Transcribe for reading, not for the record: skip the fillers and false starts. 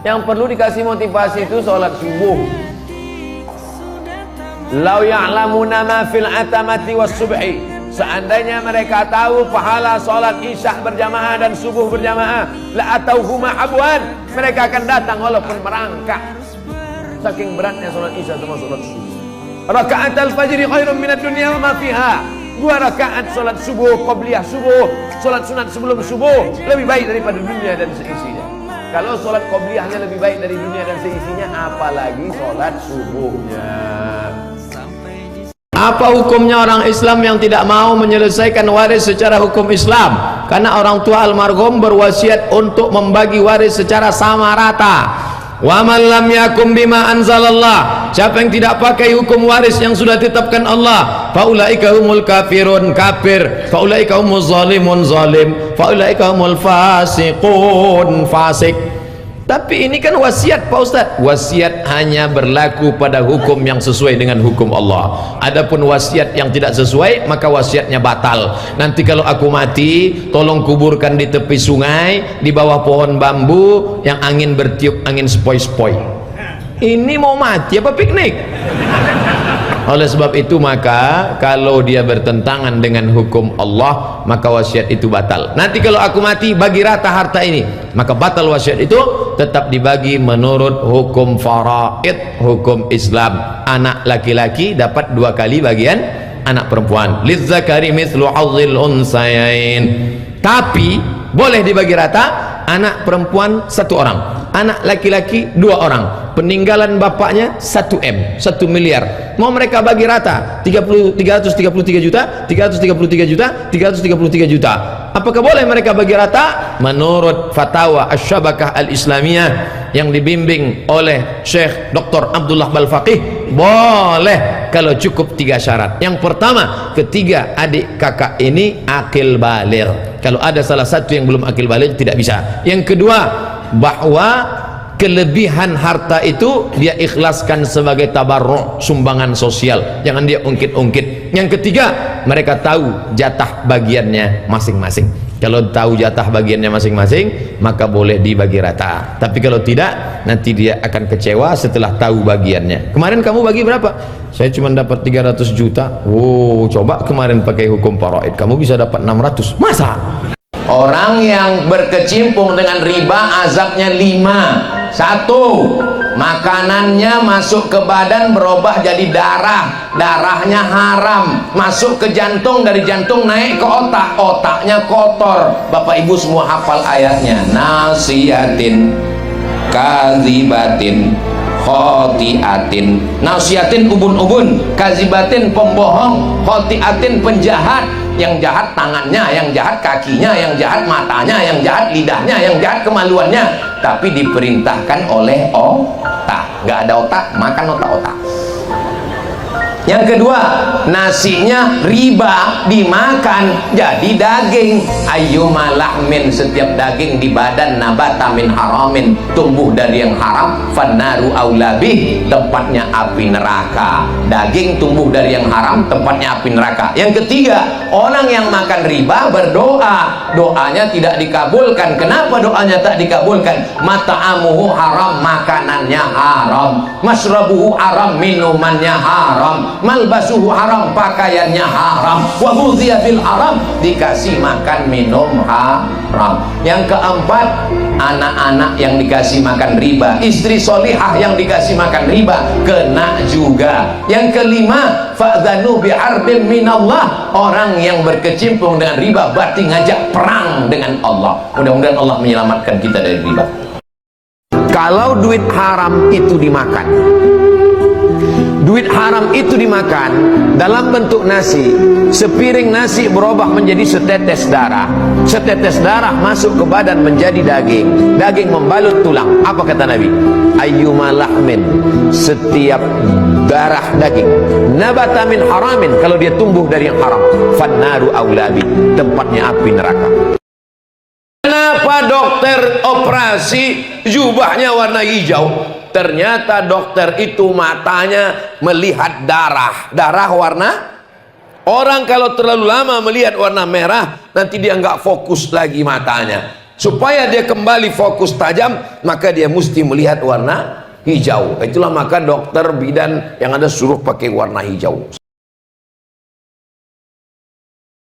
Yang perlu dikasih motivasi itu sholat subuh. Lau ya'lamuna ma fil atamati was subhi, seandainya mereka tahu pahala sholat isya berjamaah dan subuh berjamaah, la atauhuma abwan, mereka akan datang walaupun merangkak. Saking beratnya sholat isya sama sholat subuh. Rakaat al-fajri khairun minad dunya wa ma fiha. 2 rakaat sholat subuh, qabliyah subuh, sholat sunat sebelum subuh lebih baik daripada dunia dan seisinya. Kalau sholat qabliyahnya lebih baik dari dunia dan seisinya, apalagi sholat subuhnya. Apa hukumnya orang Islam yang tidak mau menyelesaikan waris secara hukum Islam? Karena orang tua almarhum berwasiat untuk membagi waris secara sama rata. Wa man lam yakum bima anzalallah, siapa yang tidak pakai hukum waris yang sudah ditetapkan Allah, faulaika humul kafirun, kafir, faulaika humuz zalimun, zalim, faulaika humul fasiqun, fasik. Tapi ini kan wasiat Pak Ustadz. Wasiat hanya berlaku pada hukum yang sesuai dengan hukum Allah. Adapun wasiat yang tidak sesuai, maka wasiatnya batal. Nanti kalau aku mati, tolong kuburkan di tepi sungai, di bawah pohon bambu yang angin bertiup, angin sepoi-sepoi. Ini mau mati apa piknik? Oleh sebab itu, maka kalau dia bertentangan dengan hukum Allah, maka wasiat itu batal. Nanti kalau aku mati, bagi rata harta ini, maka batal wasiat itu. Tetap dibagi menurut hukum faraid, hukum Islam. Anak laki-laki dapat 2 kali bagian anak perempuan. Lizzakari mithlu hazzil unsayain. Tapi boleh dibagi rata, anak perempuan 1 orang, anak laki-laki 2 orang. Peninggalan bapaknya 1 M, 1 miliar. Mau mereka bagi rata 333 juta, 333 juta, 333 juta. Apakah boleh mereka bagi rata? Menurut fatwa Asy-Syabakah Al-Islamiyah yang dibimbing oleh Syekh Dr. Abdullah Balfaqih, boleh kalau cukup 3 syarat. Yang pertama, ketiga adik kakak ini akil baligh. Kalau ada salah satu yang belum akil baligh, tidak bisa. Yang kedua, bahwa kelebihan harta itu dia ikhlaskan sebagai tabarruk, sumbangan sosial, jangan dia ungkit-ungkit. Yang ketiga, mereka tahu jatah bagiannya masing-masing. Kalau tahu jatah bagiannya masing-masing, maka boleh dibagi rata. Tapi kalau tidak, nanti dia akan kecewa setelah tahu bagiannya. Kemarin kamu bagi berapa? Saya cuma dapat 300 juta. Oh, coba kemarin pakai hukum faraid, kamu bisa dapat 600. Masa? Orang yang berkecimpung dengan riba azabnya 5. 1, makanannya masuk ke badan berubah jadi darah, darahnya haram, masuk ke jantung, dari jantung naik ke otak, otaknya kotor. Bapak Ibu semua hafal ayatnya. Nasiyatin kadzibatin khotiatin. Nasiyatin ubun-ubun, kadzibatin pembohong, khotiatin penjahat. Yang jahat tangannya, yang jahat kakinya, yang jahat matanya, yang jahat lidahnya, yang jahat kemaluannya, tapi diperintahkan oleh otak. Nggak ada otak, makan otak-otak. Yang kedua, nasinya riba, dimakan jadi daging. Ayyuma lahmin, setiap daging di badan nabata min haramin, tumbuh dari yang haram, fannaru aulabih, tempatnya api neraka. Daging tumbuh dari yang haram, tempatnya api neraka. Yang ketiga, orang yang makan riba berdoa, doanya tidak dikabulkan. Kenapa doanya tak dikabulkan? Mata'amuhu haram, makanannya haram, masrabuhu haram, minumannya haram, malbasuhu haram, pakaiannya haram, wa ghudhiya bil haram, dikasih makan minum haram. Yang keempat, anak-anak yang dikasih makan riba, istri solihah yang dikasih makan riba, kena juga. Yang kelima, fa'dhanu bi'arbin minallah, orang yang berkecimpung dengan riba berarti ngajak perang dengan Allah. Mudah-mudahan Allah menyelamatkan kita dari riba. Kalau duit haram itu dimakan, duit haram itu dimakan dalam bentuk nasi, sepiring nasi berubah menjadi setetes darah, setetes darah masuk ke badan menjadi daging, daging membalut tulang. Apa kata Nabi? Ayyuma lahmin, setiap darah daging, nabata min haramin, kalau dia tumbuh dari yang haram, fannaru aulabi, tempatnya api neraka. Kenapa dokter operasi jubahnya warna hijau? Ternyata dokter itu matanya melihat darah, darah warna. Orang kalau terlalu lama melihat warna merah, nanti dia nggak fokus lagi matanya. supaya dia kembali fokus tajam, maka dia mesti melihat warna hijau. Itulah maka dokter bidan yang ada suruh pakai warna hijau.